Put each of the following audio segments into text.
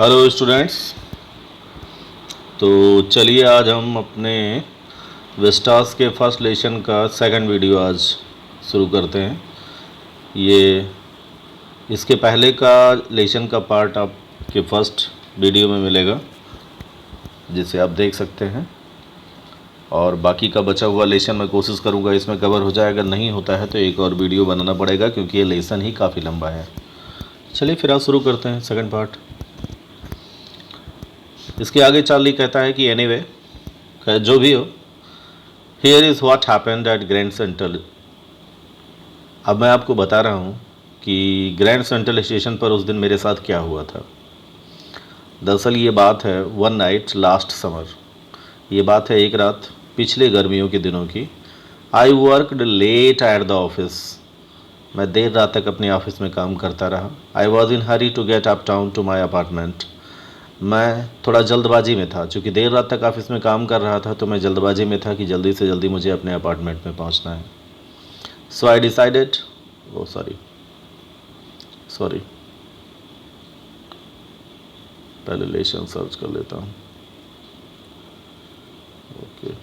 Hello students. तो चलिए आज हम अपने विस्टास के फर्स्ट लेसन का सेकंड वीडियो आज शुरू करते हैं। ये इसके पहले का लेसन का पार्ट आपके फर्स्ट वीडियो में मिलेगा, जिसे आप देख सकते हैं। और बाकी का बचा हुआ लेसन मैं कोशिश करूँगा इसमें कवर हो जाए। अगर नहीं होता है तो एक और वीडियो बनाना पड़ेगा, क्योंकि ये लेसन ही काफ़ी लंबा है। चलिए फिर आज शुरू करते हैं सेकंड पार्ट। इसके आगे चार्ली कहता है कि एनीवे जो भी हो, here is what happened at grand central. अब मैं आपको बता रहा हूँ कि ग्रैंड सेंट्रल स्टेशन पर उस दिन मेरे साथ क्या हुआ था। दरअसल ये बात है वन नाइट लास्ट समर। ये बात है एक रात पिछले गर्मियों के दिनों की। I worked late at the office. मैं देर रात तक अपने ऑफिस में काम करता रहा। I was in hurry to get uptown to my apartment. मैं थोड़ा जल्दबाजी में था, चूँकि देर रात तक ऑफिस में काम कर रहा था, तो मैं जल्दबाजी में था कि जल्दी से जल्दी मुझे अपने अपार्टमेंट में पहुंचना है। सो आई डिसाइडेड सॉरी पहले लेसन सर्च कर लेता हूँ। ओके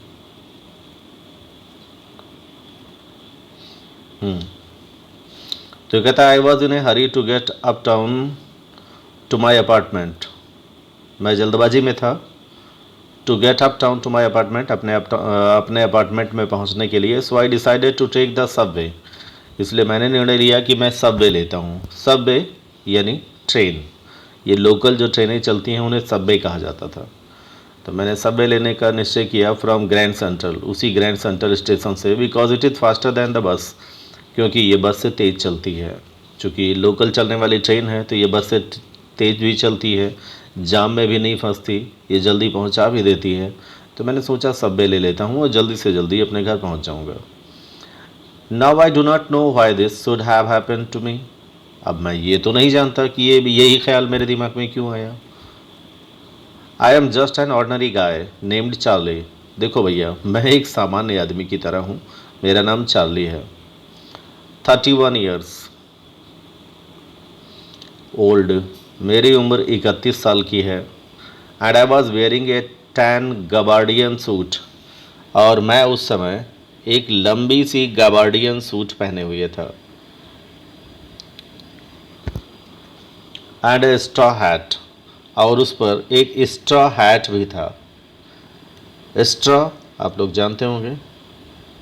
तो कहता है I was in a hurry to get uptown to my apartment. मैं जल्दबाजी में था to get uptown to my apartment, अपने अपार्टमेंट में पहुंचने के लिए। So I decided to take the subway. इसलिए मैंने निर्णय लिया कि मैं सबवे लेता हूँ। सबवे यानी ट्रेन। ये लोकल जो ट्रेनें चलती हैं उन्हें सबवे कहा जाता था। तो मैंने सबवे लेने का निश्चय किया फ्रॉम ग्रैंड सेंट्रल, उसी ग्रैंड सेंट्रल स्टेशन से, because it is faster than the bus, क्योंकि ये बस से तेज़ चलती है। चूँकि लोकल चलने वाली ट्रेन है तो ये बस से तेज़ भी चलती है, जाम में भी नहीं फंसती, ये जल्दी पहुंचा भी देती है। तो मैंने सोचा सबवे ले लेता हूँ और जल्दी से जल्दी अपने घर पहुंच जाऊंगा। Now I do not know why this should have happened to me. अब मैं ये तो नहीं जानता कि यही ख्याल मेरे दिमाग में क्यों आया। I am just an ordinary guy named Charlie. देखो भैया, मैं एक सामान्य आदमी की तरह हूँ। मेरा नाम चार्ली है। 31 ईयर्स ओल्ड, मेरी उम्र 31 साल की है। And I was wearing a tan gabardine suit, और मैं उस समय एक लंबी सी गबार्डियन सूट पहने हुए था। एंड ए स्ट्रॉ हैट, और उस पर एक स्ट्रॉ हैट भी था। स्ट्रॉ आप लोग जानते होंगे,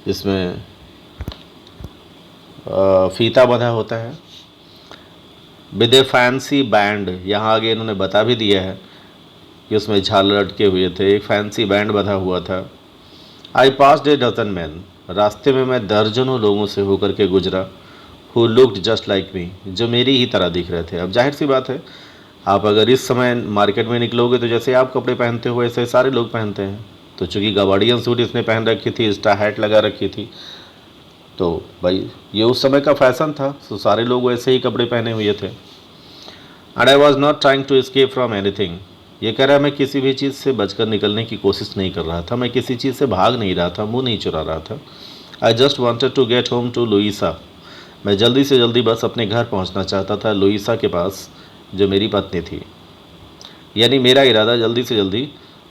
इसमें फीता बंधा होता है विद ए फैंसी बैंड। यहाँ आगे इन्होंने बता भी दिया है कि उसमें झालर लटके हुए थे, एक फैंसी बैंड बंधा हुआ था। I passed a dozen man. रास्ते में मैं दर्जनों लोगों से होकर के गुजरा, who looked just like me, जो मेरी ही तरह दिख रहे थे। अब जाहिर सी बात है, आप अगर इस समय मार्केट में निकलोगे तो जैसे आप कपड़े पहनते हो वैसे सारे लोग पहनते हैं। तो चूँकि गवार्डियन सूट इसने पहन रखी थी, स्ट्रा हैट लगा रखी थी, तो भाई ये उस समय का फैशन था, तो सारे लोग वैसे ही कपड़े पहने हुए थे। And I was not trying to escape from anything. ये कह रहा है मैं किसी भी चीज़ से बचकर निकलने की कोशिश नहीं कर रहा था, मैं किसी चीज़ से भाग नहीं रहा था, मुंह नहीं चुरा रहा था। I just wanted to get home to Louisa. मैं जल्दी से जल्दी बस अपने घर पहुंचना चाहता था, लुइसा के पास, जो मेरी पत्नी थी। यानी मेरा इरादा जल्दी से जल्दी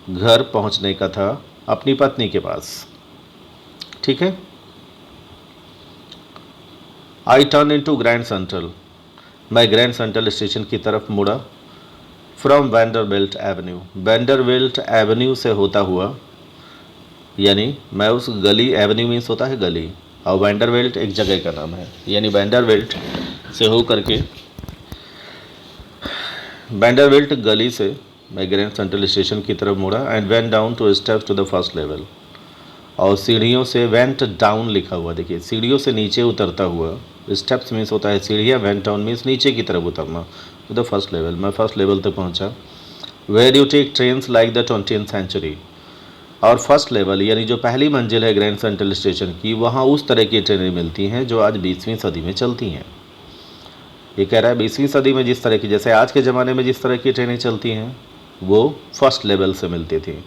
घर पहुंचने का था, अपनी पत्नी के पास। ठीक है। I turn in to Grand Central. मैं ग्रैंड सेंट्रल स्टेशन की तरफ मुड़ा। From Vanderbilt Avenue, Vanderbilt Avenue से होता हुआ, यानी मैं उस गली, एवेन्यू मीन्स होता है गली, और वेंडरबिल्ट एक जगह का नाम है, यानी वेंडरबिल्ट से हो करके, वेंडरबिल्ट गली से मैं ग्रैंड सेंट्रल स्टेशन की तरफ मुड़ा। And went down to steps to the first level, और सीढ़ियों से, वेंट डाउन लिखा हुआ देखिए, सीढ़ियों से नीचे उतरता हुआ। स्टेप्स मीन्स होता है सीढ़ियाँ, वेंट डाउन मीन्स नीचे की तरफ उतरना, टू द फर्स्ट लेवल। मैं फर्स्ट लेवल तक पहुँचा। Where you take trains like the 20th century. और फर्स्ट लेवल यानी जो पहली मंजिल है ग्रैंड सेंट्रल स्टेशन की, वहाँ उस तरह की ट्रेनें मिलती हैं जो आज 20वीं सदी में चलती हैं। ये कह रहा है 20वीं सदी में जिस तरह की, जैसे आज के ज़माने में जिस तरह की ट्रेनें चलती हैं, वो फर्स्ट लेवल से मिलती थी।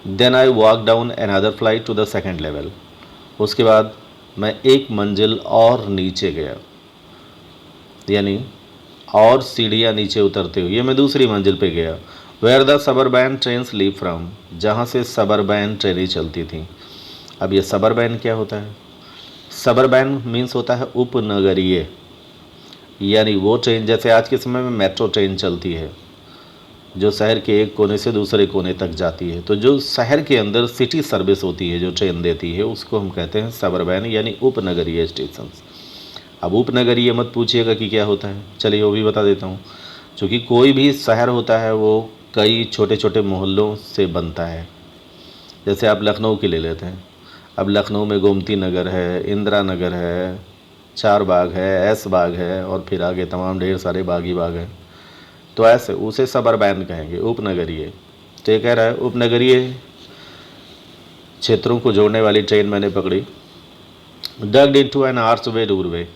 Then I walk down another flight to the second level. उसके बाद मैं एक मंजिल और नीचे गया, यानी और सीढ़ियाँ नीचे उतरते हुए मैं दूसरी मंजिल पे गया। Where the suburban trains leave from, जहाँ से सबरबैन ट्रेनें चलती थीं। अब ये सबरबैन क्या होता है? सबरबैन मीन्स होता है उपनगरीय, यानी वो ट्रेन जैसे आज के समय में मेट्रो ट्रेन चलती है जो शहर के एक कोने से दूसरे कोने तक जाती है। तो जो शहर के अंदर सिटी सर्विस होती है जो ट्रेन देती है उसको हम कहते हैं सबरबैन यानी उपनगरीय स्टेशन। अब उपनगरीय मत पूछिएगा कि क्या होता है, चलिए वो भी बता देता हूँ। क्योंकि कोई भी शहर होता है वो कई छोटे छोटे मोहल्लों से बनता है। जैसे आप लखनऊ की ले लेते हैं, अब लखनऊ में गोमती नगर है, इंदिरा नगर है, चार बाग है, ऐस बाग है और फिर आगे तमाम ढेर सारे बागी बाग हैं। तो ऐसे उसे सबरबैन कहेंगे, उपनगरीय। तो ये कह रहा है उपनगरीय क्षेत्रों को जोड़ने वाली ट्रेन मैंने पकड़ी। Ducked into an archway doorway,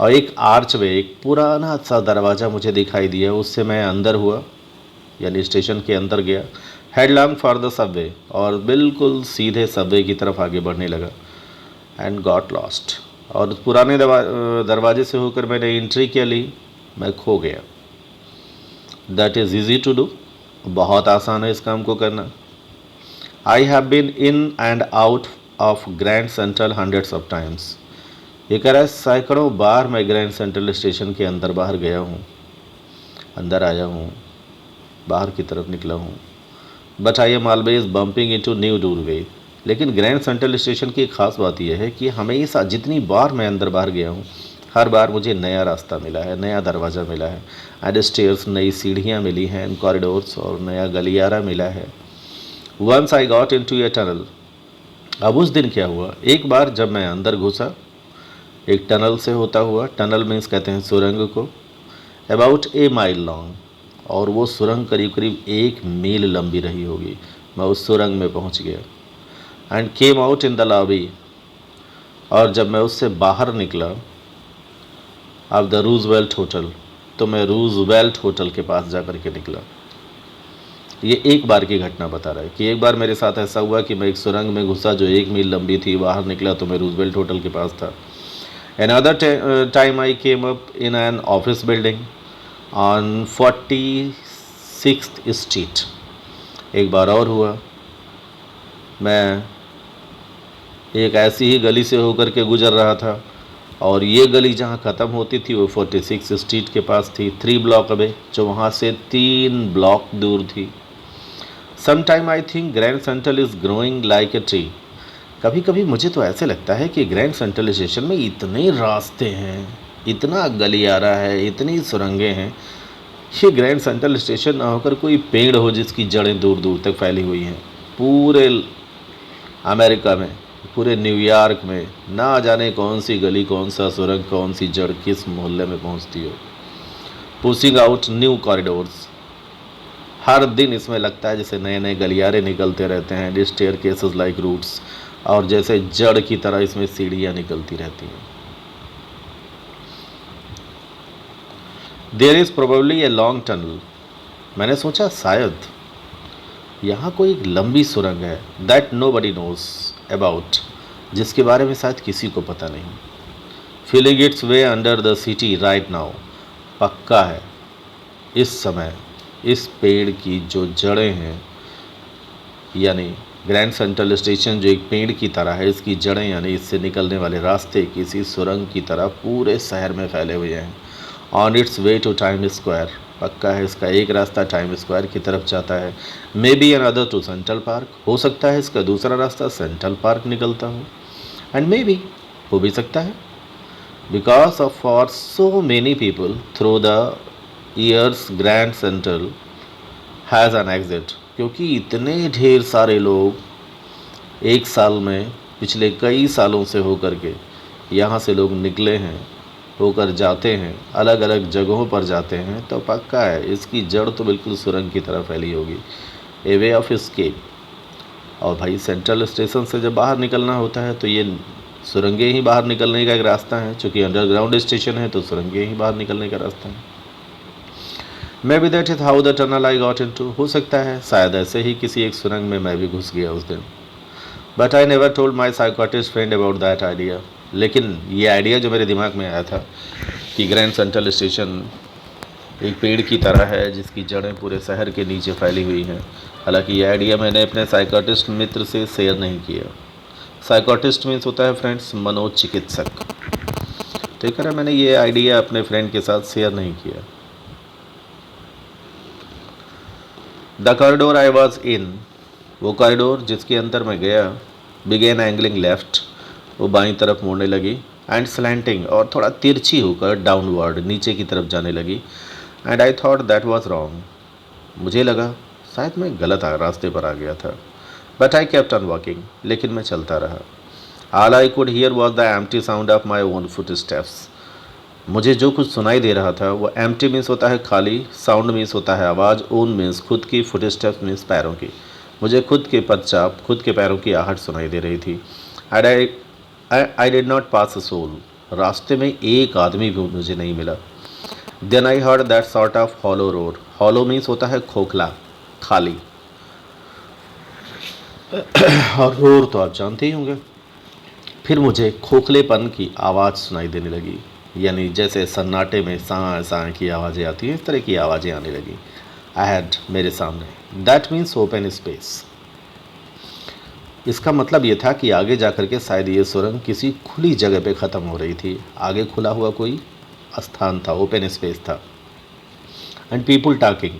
और एक आर्चवे, एक पुराना सा दरवाज़ा मुझे दिखाई दिया, उससे मैं अंदर हुआ यानी स्टेशन के अंदर गया। हेडलॉन्ग फॉर द सबवे, और बिल्कुल सीधे सबवे की तरफ आगे बढ़ने लगा। एंड गॉट लॉस्ट, और पुराने दरवाजे से होकर मैंने एंट्री क्या ली, मैं खो गया। That is easy to do, बहुत आसान है इस काम को करना। I have been in and out of Grand Central hundreds of times, ये कह रहा है सैकड़ों बार मैं ग्रैंड सेंट्रल स्टेशन के अंदर बाहर गया हूँ, अंदर आया हूँ, बाहर की तरफ निकला हूँ। But I am always bumping into new doorway, लेकिन ग्रैंड सेंट्रल स्टेशन की एक ख़ास बात यह है कि हमेशा जितनी बार मैं अंदर बाहर गया हूँ हर बार मुझे नया रास्ता मिला है, नया दरवाज़ा मिला है, एंड स्टेयर्स, नई सीढ़ियाँ मिली हैं, एंड कॉरिडोर्स, और नया गलियारा मिला है। Once I got into a tunnel, अब उस दिन क्या हुआ, एक बार जब मैं अंदर घुसा एक टनल से होता हुआ, टनल मीन्स कहते हैं सुरंग को, अबाउट ए माइल लॉन्ग, और वो सुरंग करीब करीब 1 मील लंबी रही होगी। मैं उस सुरंग में पहुंच गया। And came out in the lobby, और जब मैं उससे बाहर निकला ऑफ द रूजवेल्ट होटल, तो मैं रूजवेल्ट होटल के पास जा कर के निकला। ये एक बार की घटना बता रहा है कि एक बार मेरे साथ ऐसा हुआ कि मैं एक सुरंग में घुसा जो 1 मील लंबी थी, बाहर निकला तो मैं रूजवेल्ट होटल के पास था। Another time I came up in an office building on 46th Street, एक बार और हुआ, मैं एक ऐसी ही गली से होकर के गुजर रहा था, और ये गली जहाँ ख़त्म होती थी वो 46 स्ट्रीट के पास थी, 3 ब्लॉक अवे, जो वहाँ से 3 ब्लॉक दूर थी। Sometime I think Grand Central is growing like a tree, कभी कभी मुझे तो ऐसे लगता है कि ग्रैंड सेंट्रल स्टेशन में इतने रास्ते हैं, इतना गलियारा है, इतनी सुरंगें हैं, ये ग्रैंड सेंट्रल स्टेशन ना होकर कोई पेड़ हो जिसकी जड़ें दूर दूर तक फैली हुई हैं। पूरे अमेरिका में, पूरे न्यूयॉर्क में ना जाने कौन सी गली, कौन सा सुरंग, कौन सी जड़ किस मोहल्ले में पहुंचती हो। पुशिंग आउट न्यू कॉरिडोर्स, हर दिन इसमें लगता है जैसे नए नए गलियारे निकलते रहते हैं, स्टेयर केसेस लाइक रूट्स, और जैसे जड़ की तरह इसमें सीढ़ियाँ निकलती रहती हैं। There is probably a long tunnel, मैंने सोचा शायद यहाँ कोई एक लंबी सुरंग है, that nobody knows about, जिसके बारे में शायद किसी को पता नहीं। Feeling it's way under the city right now, पक्का है इस समय इस पेड़ की जो जड़ें हैं, यानी ग्रैंड सेंट्रल स्टेशन जो एक पेड़ की तरह है, इसकी जड़ें यानी इससे निकलने वाले रास्ते किसी सुरंग की तरह पूरे शहर में फैले हुए हैं। On its way to Time Square, पक्का है इसका एक रास्ता टाइम स्क्वायर की तरफ जाता है। Maybe another to Central Park, हो सकता है इसका दूसरा रास्ता सेंट्रल पार्क निकलता हो, एंड मे बी हो भी सकता है because of for so many people through the years grand central has an exit, क्योंकि इतने ढेर सारे लोग एक साल में पिछले कई सालों से होकर के यहाँ से लोग निकले हैं, होकर जाते हैं, अलग अलग जगहों पर जाते हैं, तो पक्का है इसकी जड़ तो बिल्कुल सुरंग की तरह फैली होगी, ए वे ऑफ एस्केप। और भाई सेंट्रल स्टेशन से जब बाहर निकलना होता है तो ये सुरंगें ही बाहर निकलने का एक रास्ता है, चूँकि अंडरग्राउंड स्टेशन है तो सुरंगें ही बाहर निकलने का रास्ता है। May be that is how the tunnel I got into, हो सकता है शायद ऐसे ही किसी एक सुरंग में मैं भी घुस गया उस दिन। But I never told my psychiatrist friend about that idea, लेकिन ये आइडिया जो मेरे दिमाग में आया था कि ग्रैंड सेंट्रल स्टेशन एक पेड़ की तरह है जिसकी जड़ें पूरे शहर के नीचे फैली हुई हैं। हालांकि ये आइडिया मैंने अपने साइकोटिस्ट मित्र से शेयर नहीं किया। साइकोटिस्ट मीन्स होता है फ्रेंड्स मनोचिकित्सक। ठीक है, मैंने ये आइडिया अपने फ्रेंड के साथ शेयर नहीं किया। द कॉरिडोर आई वॉज इन, वो कॉरिडोर जिसके अंदर मैं गया, बिगेन एंगलिंग लेफ्ट, वो बाईं तरफ मुड़ने लगी, एंड स्लैंटिंग और थोड़ा तिरछी होकर डाउनवर्ड नीचे की तरफ जाने लगी। And I thought that was wrong, मुझे लगा शायद मैं गलत रास्ते पर आ गया था। But I kept on walking, लेकिन मैं चलता रहा। All I could hear was the empty sound of my own foot steps, मुझे जो कुछ सुनाई दे रहा था वो एम्प्टी मीन्स होता है खाली, साउंड मीन्स होता है आवाज़, ओन मीन्स खुद की, फुट स्टेप्स मीन्स पैरों की। मुझे खुद के पदचाप, खुद के पैरों की आहट सुनाई दे रही थी। And I did not pass a soul, रास्ते में एक आदमी भी मुझे नहीं मिला। Then I heard that sort of hollow roar, hollow means होता है खोखला, खाली, और रोर तो आप जानते ही होंगे। फिर मुझे खोखलेपन की आवाज़ सुनाई देने लगी, यानी जैसे सन्नाटे में साँ साँ की आवाज़ें आती हैं, इस तरह की आवाज़ें आने लगी। अहेड, मेरे सामने, दैट मीन्स ओपन स्पेस। इसका मतलब ये था कि आगे जाकर के शायद ये सुरंग किसी खुली जगह पे ख़त्म हो रही थी, आगे खुला हुआ कोई स्थान था, ओपन स्पेस था। एंड पीपुल टॉकिंग,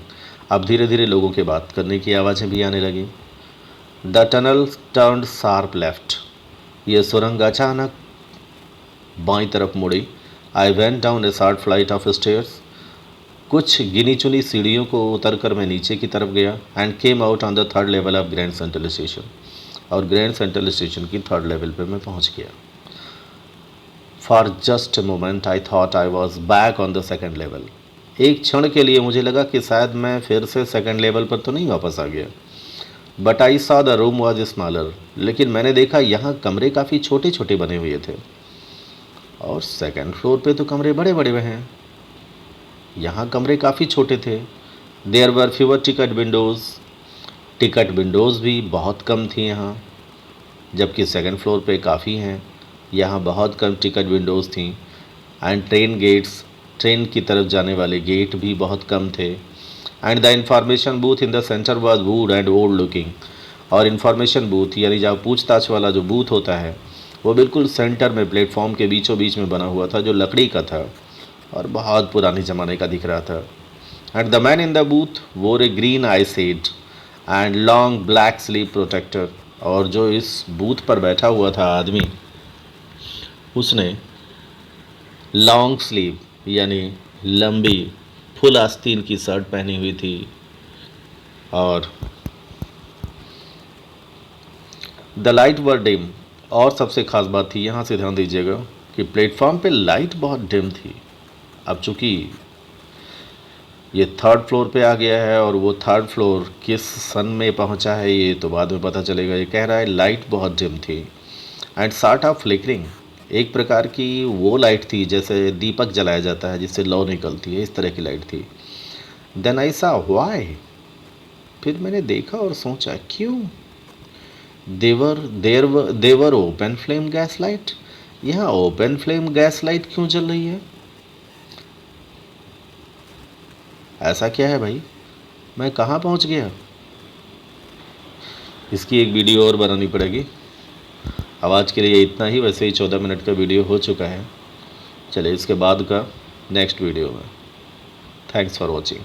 अब धीरे धीरे लोगों के बात करने की आवाज़ें भी आने लगी। The tunnel turned sharp left, ये सुरंग अचानक बाईं तरफ मुड़ी। I went down A short flight of stairs, कुछ गिनी चुनी सीढ़ियों को उतर कर मैं नीचे की तरफ गया। And came out on the third level of Grand Central station, और ग्रैंड सेंट्रल स्टेशन की थर्ड लेवल पर मैं पहुंच गया। For just a moment I thought I was back on the second level, एक क्षण के लिए मुझे लगा कि शायद मैं फिर से सेकेंड लेवल पर तो नहीं वापस आ गया। But I saw the room was smaller, लेकिन मैंने देखा यहाँ कमरे काफ़ी छोटे छोटे बने हुए थे, और सेकेंड फ्लोर पे तो कमरे बड़े बड़े हैं, यहाँ कमरे काफ़ी छोटे थे। There were fewer ticket windows, ticket windows भी बहुत कम थी यहाँ, जबकि सेकेंड फ्लोर पे काफ़ी हैं, यहाँ बहुत कम टिकट विंडोज़ थी। एंड ट्रेन गेट्स, ट्रेन की तरफ जाने वाले गेट भी बहुत कम थे। And the information booth in the centre was would and old looking, और इन्फॉर्मेशन बूथ यानी जहाँ पूछताछ वाला जो बूथ होता है वो बिल्कुल सेंटर में प्लेटफॉर्म के बीचों बीच में बना हुआ था, जो लकड़ी का था और बहुत पुराने ज़माने का दिख रहा था। And the man in the booth wore a green eye shade and long black sleeve protector, और जो इस बूथ पर बैठा हुआ था आदमी, उसने लॉन्ग स्लीव यानी लंबी फुल आस्तीन की शर्ट पहनी हुई थी। और द लाइट वर डिम, और सबसे ख़ास बात थी, यहाँ से ध्यान दीजिएगा कि प्लेटफॉर्म पे लाइट बहुत डिम थी। अब चूँकि ये थर्ड फ्लोर पे आ गया है और वो थर्ड फ्लोर किस सन में पहुँचा है ये तो बाद में पता चलेगा। ये कह रहा है लाइट बहुत डिम थी। एंड सॉर्ट ऑफ फ्लिकरिंग, एक प्रकार की वो लाइट थी जैसे दीपक जलाया जाता है जिससे लौ निकलती है, इस तरह की लाइट थी। देन आई सा व्हाई, फिर मैंने देखा और सोचा क्यों। देवर ओपन फ्लेम गैस लाइट, यहाँ ओपन फ्लेम गैस लाइट क्यों जल रही है? ऐसा क्या है भाई, मैं कहाँ पहुँच गया? इसकी एक वीडियो और बनानी पड़ेगी। आवाज़ के लिए इतना ही, वैसे ही 14 मिनट का वीडियो हो चुका है। चलिए इसके बाद का नेक्स्ट वीडियो में। Thanks for watching.